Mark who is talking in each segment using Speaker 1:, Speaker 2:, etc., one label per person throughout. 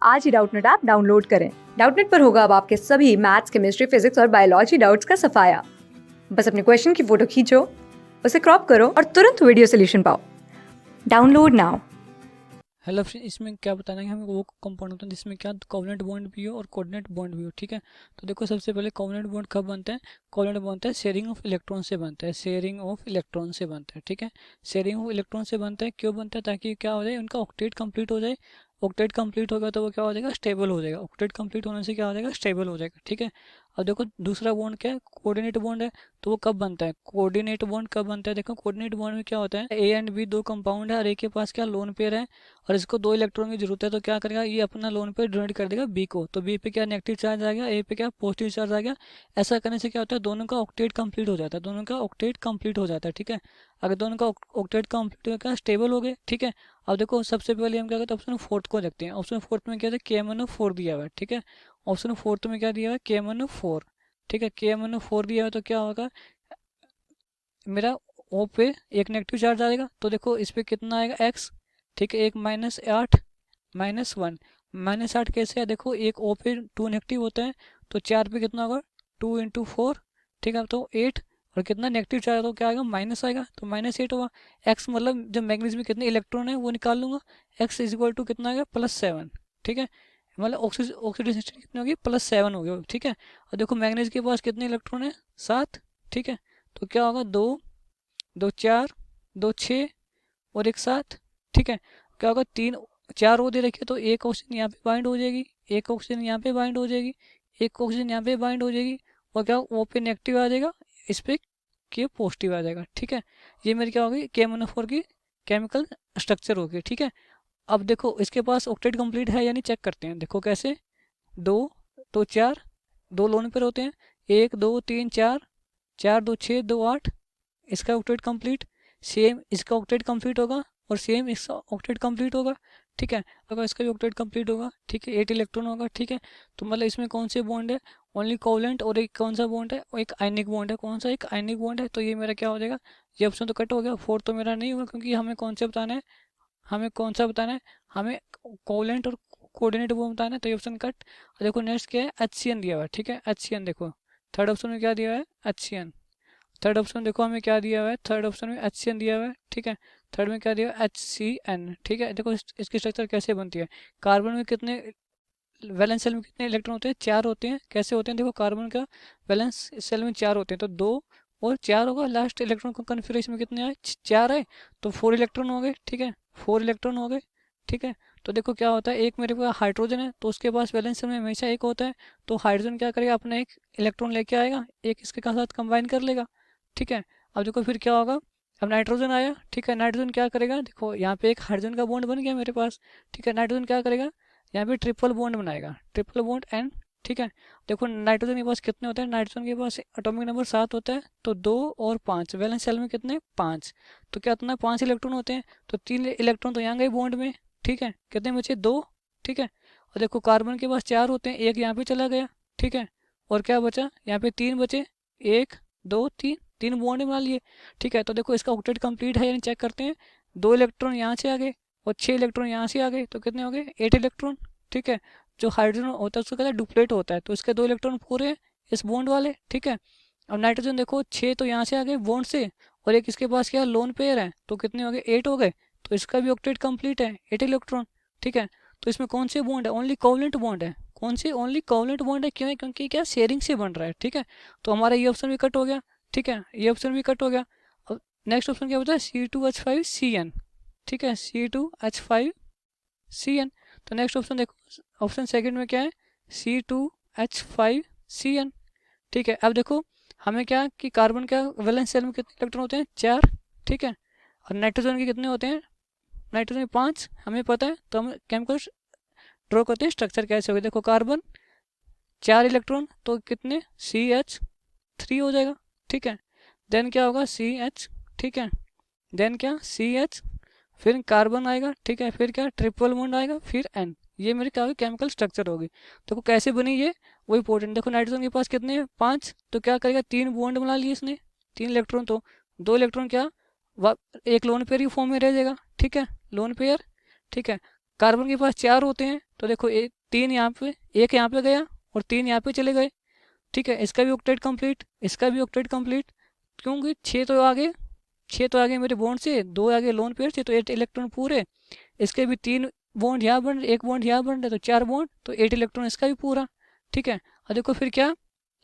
Speaker 1: आज ही Doubtnut app download करें। Doubtnut पर होगा अब आपके सभी मैथ्स, केमिस्ट्री, फिजिक्स और बायोलॉजी डाउट्स का सफाया। बस अपने क्वेश्चन की फोटो खींचो, उसे क्रॉप करो और तुरंत वीडियो सोल्यूशन पाओ। Download now.
Speaker 2: हेलो फ्रेंड, इसमें क्या बताना है कि हमें वो कंपाउंड होता है जिसमें क्या कोवलेंट बॉन्ड भी हो और कोऑर्डिनेट बॉन्ड भी हो। ठीक है, तो देखो सबसे पहले कोवलेंट बॉन्ड कब बनता है। कोवलेंट बनता है शेयरिंग ऑफ इलेक्ट्रॉन से बनता है, शेयरिंग ऑफ इलेक्ट्रॉन से बनता है। ठीक है, शेयरिंग ऑफ इलेक्ट्रॉन से बनता है, क्यों बनता है, ताकि क्या हो जाए, उनका ऑक्टेट कंप्लीट हो जाए। ऑक्टेट कंप्लीट होगा तो वो क्या हो जाएगा, स्टेबल हो जाएगा। ऑक्टेट कंप्लीट होने से क्या हो जाएगा, स्टेबल हो जाएगा। ठीक है, अब देखो दूसरा बॉन्ड क्या है, कोऑर्डिनेट बॉन्ड है। तो वो कब बनता है, कोऑर्डिनेट बॉन्ड कब बनता है। देखो कोऑर्डिनेट बॉन्ड में क्या होता है, ए एंड बी दो कंपाउंड है और ए के पास क्या लोन पेयर है और इसको 2 इलेक्ट्रॉन की जरूरत है। तो क्या करेगा, ये अपना लोन पे डोनेट कर देगा बी को, तो बी पे क्या नेगेटिव चार्ज आ गया, ए पे क्या पॉजिटिव चार्ज आ गया। ऐसा करने से क्या होता है, दोनों का ऑक्टेट कंप्लीट हो जाता है, दोनों का ऑक्टेट कंप्लीट हो जाता है। ठीक है, अगर दोनों का ऑक्टेट कंप्लीट हो गया, स्टेबल हो गए। ठीक है, अब देखो सबसे पहले हम क्या करते हैं, ऑप्शन फोर्थ को देखते हैं। ऑप्शन फोर्थ में क्या है, KMnO4 दिया हुआ है। ठीक है, ऑप्शन फोर्थ में क्या दिया हुआ है, KMnO4। ठीक है, KMnO4 दिया हुआ है, तो क्या होगा, मेरा ओ पे एक नेगेटिव चार्ज आएगा। तो देखो इस पे कितना आएगा, एक्स। ठीक है, एक -8 -1 -8 कैसे है, देखो एक ओ पे 2 नेगेटिव होता है, तो 4 पे कितना होगा, 2 × 4। ठीक है, तो 8 और कितना नेगेटिव चार्ज तो क्या आएगा, माइनस आएगा, तो -8 होगा। एक्स मतलब जब मैग्नीज में कितने इलेक्ट्रॉन है वो निकाल लूंगा। एक्स इज इक्वल टू कितना आएगा, +7। ठीक है, मतलब ऑक्सीडेशन कितनी होगी, +7 हो गया। ठीक है, और देखो मैग्नीज के पास कितने इलेक्ट्रॉन है, 7। ठीक है, तो क्या होगा, 2 2 4 2 6 और एक 7। ठीक है, क्या होगा, 3 4 वो दे रखे, तो एक ऑक्सीजन यहाँ पे बाइंड हो जाएगी, एक ऑक्सीजन यहाँ पे बाइंड हो जाएगी, एक ऑक्सीजन यहाँ पे बाइंड हो जाएगी, और क्या वो पे नेगेटिव आ जाएगा, इस पे के पॉजिटिव आ जाएगा। ठीक है, ये मेरी क्या होगी, KMnO4 की केमिकल स्ट्रक्चर होगी। ठीक है, अब देखो इसके पास ऑक्टेट कंप्लीट है यानी चेक करते हैं। देखो कैसे, 2 तो 4, 2 लोन पर होते हैं, 1 2 3 4, 4 2 6 2 8, इसका ऑक्टेट कंप्लीट। सेम इसका ऑक्टेट कंप्लीट होगा और सेम इसका ऑक्टेट कंप्लीट होगा। ठीक है, अगर इसका भी ऑक्टेट कंप्लीट होगा, ठीक है, 8 इलेक्ट्रॉन होगा। ठीक है, तो मतलब इसमें कौन से बॉन्ड है, ओनली कोवलेंट, और एक कौन सा बॉन्ड है, और एक आयनिक बॉन्ड है। कौन सा, एक आयनिक बॉन्ड है। तो ये मेरा क्या हो जाएगा, ये ऑप्शन तो कट हो गया, 4 तो मेरा नहीं होगा, क्योंकि हमें कौन से बताना है, हमें कौन सा बताना है, हमें कोवलेंट और कोऑर्डिनेट वो बताना है, तो ये ऑप्शन कट। और देखो नेक्स्ट क्या है, HCN दिया हुआ है। ठीक है, HCN देखो थर्ड ऑप्शन में क्या दिया हुआ है, HCN। थर्ड ऑप्शन देखो हमें क्या दिया हुआ है, थर्ड ऑप्शन में HCN दिया हुआ है। ठीक है, थर्ड में क्या दिया हुआ है, HCN। ठीक है, देखो इसकी स्ट्रक्चर कैसे बनती है। कार्बन में कितने, वैलेंस सेल में कितने इलेक्ट्रॉन होते हैं, 4 होते हैं। कैसे होते हैं, देखो कार्बन का वैलेंस सेल में 4 होते हैं, तो 2 और 4 होगा। लास्ट इलेक्ट्रॉन कन्फिग्रेशन में कितने आए, 4 है, तो 4 इलेक्ट्रॉन हो गए। ठीक है, 4 इलेक्ट्रॉन हो गए। ठीक है, तो देखो क्या होता है, एक मेरे पास हाइड्रोजन है, तो उसके पास वैलेंस सेल में हमेशा एक होता है, तो हाइड्रोजन क्या करेगा, अपना एक इलेक्ट्रॉन लेके आएगा, एक इसके साथ कंबाइन कर लेगा। ठीक है, अब देखो फिर क्या होगा, अब नाइट्रोजन आया। ठीक है, नाइट्रोजन क्या करेगा, देखो यहाँ पे एक हाइड्रोजन का बॉन्ड बन गया मेरे पास। ठीक है, नाइट्रोजन क्या करेगा, यहाँ पे ट्रिपल बॉन्ड बनाएगा, ट्रिपल बॉन्ड एन। ठीक है, देखो नाइट्रोजन के पास कितने होते हैं, नाइट्रोजन के पास एटॉमिक नंबर 7 होता है, तो 2 और 5, वैलेंस सेल में कितने, 5, तो क्या होता है, 5 इलेक्ट्रॉन होते हैं, तो 3 इलेक्ट्रॉन तो यहाँ गए बॉन्ड में। ठीक है, कितने बचे, 2। ठीक है, और देखो कार्बन के पास 4 होते हैं, एक यहाँ पे चला गया। ठीक है, और क्या बचा, यहाँ पे 3 बचे, 1 2 3, 3 बॉन्ड बना लिए। ठीक है, तो देखो इसका ऑक्टेट कंप्लीट है यानी चेक करते हैं, 2 इलेक्ट्रॉन यहाँ से आ गए और 6 इलेक्ट्रॉन यहाँ से आ गए, तो कितने हो गए, 8 इलेक्ट्रॉन। ठीक है, जो हाइड्रोजन होता है उसको कहते हैं डुप्लेट होता है, तो इसके 2 इलेक्ट्रॉन पूरे हैं इस बॉन्ड वाले। ठीक है, अब नाइट्रोजन देखो 6 तो यहाँ से आ गए बॉन्ड से, और एक इसके पास क्या लोन पेयर है, तो कितने हो गए, 8 हो गए, तो इसका भी ऑक्टेट कंप्लीट है, 8 इलेक्ट्रॉन। ठीक है, तो इसमें कौन से बॉन्ड है, ओनली कोवलेंट बॉन्ड है। कौन से, ओनली कोवलेंट बॉन्ड है, क्यों है, क्योंकि क्या शेयरिंग से बन रहा है। ठीक है, तो हमारा ये ऑप्शन भी कट हो गया। ठीक है, ये ऑप्शन भी कट हो गया। अब नेक्स्ट ऑप्शन क्या बता है, C2H5CN। ठीक है, C2H5CN, तो नेक्स्ट ऑप्शन देखो, ऑप्शन सेकंड में क्या है, C2H5CN। ठीक है, अब देखो हमें क्या कि कार्बन का वैलेंस सेल में कितने इलेक्ट्रॉन होते हैं, 4। ठीक है, और नाइट्रोजन के कितने होते हैं, नाइट्रोजन 5 हमें पता है, तो हम केमिकल ड्रॉ करते हैं, स्ट्रक्चर कैसे होगा, देखो कार्बन 4 इलेक्ट्रॉन, तो कितने, CH3 हो जाएगा। ठीक है, देन क्या होगा, CH। ठीक है, देन क्या, CH, फिर कार्बन आएगा। ठीक है, फिर क्या, ट्रिपल बॉन्ड आएगा, फिर N। ये मेरी क्या होगी, केमिकल स्ट्रक्चर होगी। देखो कैसे बनी ये, वो इंपॉर्टेंट। देखो नाइट्रोजन के पास कितने हैं, 5, तो क्या करेगा, 3 बॉन्ड बना लिए इसने, 3 इलेक्ट्रॉन, तो 2 इलेक्ट्रॉन क्या, एक लोन पेयर ही फॉर्म में रह जाएगा। ठीक है, लोन पेयर। ठीक है, कार्बन के पास 4 होते हैं, तो देखो तीन यहाँ पे, एक यहाँ पे गया और तीन यहाँ पे चले गए, ठीक है। इसका भी ऑक्टेट कंप्लीट, इसका भी ऑक्टेट कंप्लीट, क्योंकि 6 तो आगे मेरे बॉन्ड से, 2 आगे लोन पेयर से, तो 8 इलेक्ट्रॉन पूरे। इसके भी 3 बॉन्ड यहाँ बन रहे, 1 बॉन्ड यहाँ बन रहे, तो 4 बॉन्ड, तो 8 इलेक्ट्रॉन इसका भी पूरा, ठीक है। अब देखो फिर क्या,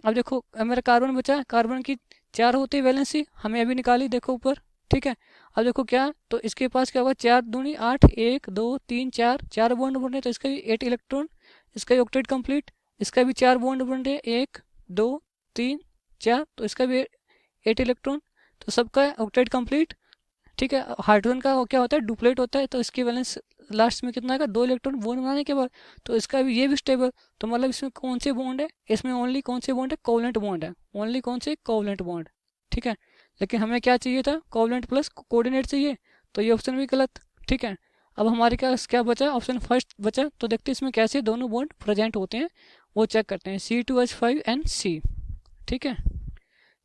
Speaker 2: अब देखो अब मेरा कार्बन बचा, कार्बन की 4 होती है वैलेंसी, हमें अभी निकाली, देखो ऊपर, ठीक है। अब देखो क्या, तो इसके पास क्या होगा, 4 दूनी 8, 1 2 3 4 बॉन्ड बन रहे, तो इसका भी 8 इलेक्ट्रॉन, इसका भी ऑक्टेट कंप्लीट। इसका भी 4 बॉन्ड बन रहे, 1 2 3 4, तो इसका भी 8 इलेक्ट्रॉन, तो सबका ऑक्टेट कंप्लीट, ठीक है। हाइड्रोजन का क्या होता है, डुप्लेट होता है, तो इसकी वैलेंस लास्ट में कितना आएगा, 2 इलेक्ट्रॉन बॉन्ड बनाने के बाद, तो इसका भी ये भी स्टेबल। तो मतलब इसमें कौन से बॉन्ड है, इसमें ओनली कौन से बॉन्ड है, कोवलेंट बॉन्ड है, ओनली कौन से, कोवलेंट बॉन्ड, ठीक है। लेकिन हमें क्या चाहिए था, कोवलेंट प्लस कोऑर्डिनेट चाहिए, तो ये ऑप्शन भी गलत, ठीक है। अब हमारे पास क्या बचा, ऑप्शन फर्स्ट बचा, तो देखते हैं इसमें कैसे दोनों बॉन्ड प्रेजेंट होते हैं, वो चेक करते हैं। C2H5NC, ठीक है,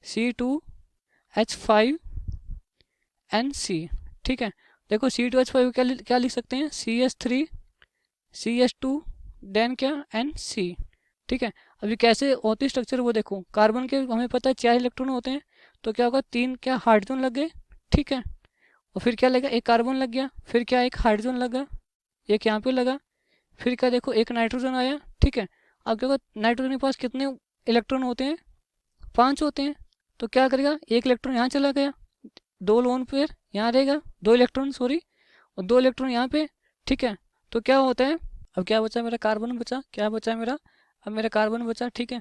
Speaker 2: C2H5NC, ठीक है। देखो C2H5 क्या लिख सकते हैं, CH3 CH2 देन क्या NC, ठीक है। अभी कैसे होती स्ट्रक्चर वो देखो, कार्बन के हमें पता है 4 इलेक्ट्रॉन होते हैं, तो क्या होगा, 3 क्या हाइड्रोजन लग गए, ठीक है। और फिर क्या लगा, एक कार्बन लग गया, फिर क्या एक हाइड्रोजन लगा, एक यहाँ पे लगा, फिर क्या देखो एक नाइट्रोजन आया, ठीक है। अब क्या होगा, नाइट्रोजन के पास कितने इलेक्ट्रॉन होते हैं, 5 होते हैं, तो क्या करेगा, एक इलेक्ट्रॉन यहाँ चला गया, 2 लोन पेयर यहाँ रहेगा, 2 इलेक्ट्रॉन सॉरी, और 2 इलेक्ट्रॉन यहाँ पे, ठीक है। तो क्या होता है, अब क्या बचा मेरा, कार्बन बचा, क्या बचा मेरा, अब मेरा कार्बन बचा, ठीक है।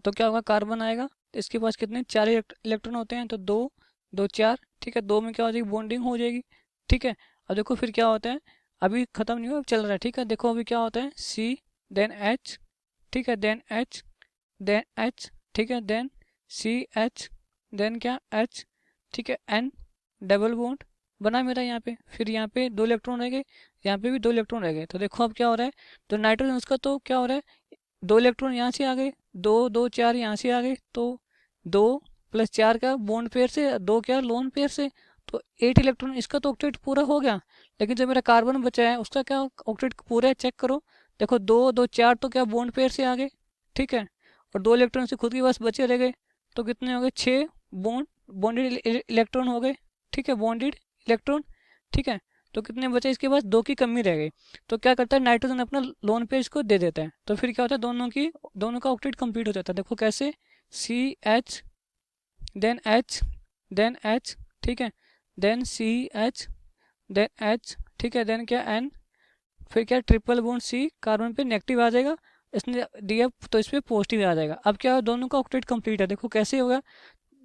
Speaker 2: तो क्या होगा, कार्बन आएगा, तो इसके पास कितने 4 इलेक्ट्रॉन होते हैं, तो 2 2 4, ठीक है। 2 में क्या हो जाएगी, बॉन्डिंग हो जाएगी, ठीक है। अब देखो फिर क्या होता है, अभी खत्म नहीं हुआ, अब चल रहा है, ठीक है। देखो अभी क्या होता है, C देन H, ठीक है, देन H देन H, ठीक है, देन CH देन क्या H, ठीक है, N डबल बॉन्ड बना मेरा यहाँ पे, फिर यहाँ पे 2 इलेक्ट्रॉन रह गए, यहाँ पे भी 2 इलेक्ट्रॉन रह गए। तो देखो अब क्या हो रहा है, तो नाइट्रोजन उसका तो क्या हो रहा है, 2 इलेक्ट्रॉन यहाँ से आ गए, 2 2 4 यहाँ से आ गए, तो 2 + 4 का बॉन्ड पेयर से, 2 क्या लोन पेयर से, तो 8 इलेक्ट्रॉन, इसका तो ऑक्टेट पूरा हो गया। लेकिन जो मेरा कार्बन बचा है उसका क्या ऑक्टेट पूरा है, चेक करो। देखो 2 2 4 तो क्या बॉन्ड पेयर से आ गए, ठीक है, और 2 इलेक्ट्रॉन से खुद के पास बचे रह गए, तो कितने हो गए, 6 बॉन्डेड इलेक्ट्रॉन हो गए, ठीक है, बॉन्डेड इलेक्ट्रॉन, ठीक है। तो कितने बचे, इसके पास 2 की कमी रह गई, तो क्या करता है, नाइट्रोजन अपना लोन पेयर इसको दे देता है, तो फिर क्या होता है, दोनों का ऑक्टेट कंप्लीट हो जाता है। देखो कैसे, CH then H then H, ठीक है, देन CH देन H, ठीक है, देन क्या N, फिर क्या ट्रिपल बॉन्ड C, कार्बन पे नेगेटिव आ जाएगा, इसने दिया तो इस पर पॉजिटिव आ जाएगा। अब क्या, दोनों का ऑक्टेट कंप्लीट है, देखो कैसे होगा,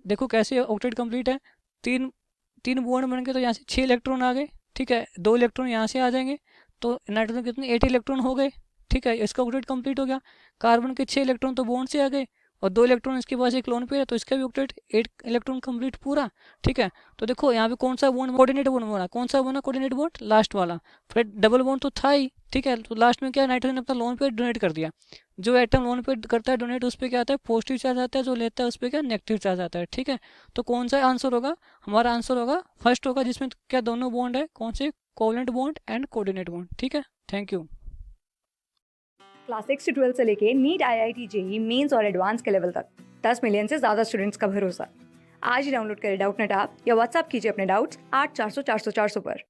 Speaker 2: देखो कैसे ऑक्टेट कंप्लीट है, 3 बॉन्ड बन गए, तो यहाँ से 6 इलेक्ट्रॉन आ गए, ठीक है, 2 इलेक्ट्रॉन यहाँ से आ जाएंगे, तो नाइट्रोजन कितने 8 इलेक्ट्रॉन हो गए, ठीक है, इसका ऑक्टेट कंप्लीट हो गया। कार्बन के 6 इलेक्ट्रॉन तो बॉन्ड से आ गए, और 2 इलेक्ट्रॉन इसके पास एक लोन पे है, तो इसका भी ऑक्टेट 8 इलेक्ट्रॉन कंप्लीट पूरा, ठीक है। तो देखो यहाँ पे कौन सा बॉन्ड, कोऑर्डिनेट बॉन्ड बना, कौन सा बना कोऑर्डिनेट बॉन्ड, लास्ट वाला, फिर डबल बॉन्ड तो था ही, ठीक है। तो लास्ट में क्या, नाइट्रोजन अपना लोन पे डोनेट कर दिया, जो एटम लोन पे करता है डोनेट, उस पर क्या आता है, पॉजिटिव चार्ज आता है, जो लेता है उस पर क्या, नेगेटिव चार्ज आता है, ठीक है। तो कौन सा आंसर होगा, हमारा आंसर होगा फर्स्ट होगा, जिसमें क्या दोनों बॉन्ड है, कौन से, covalent bond and coordinate bond, ठीक है। Thank you.
Speaker 1: क्लास 6 से 12 से लेके नीट, IIT, JEE मेंस और एडवांस के लेवल तक 10 मिलियन से ज़्यादा स्टूडेंट्स का भरोसा। आज ही डाउनलोड करें डाउटनेट ऐप या व्हाट्सएप कीजिए अपने डाउट्स 8400 400 400 पर।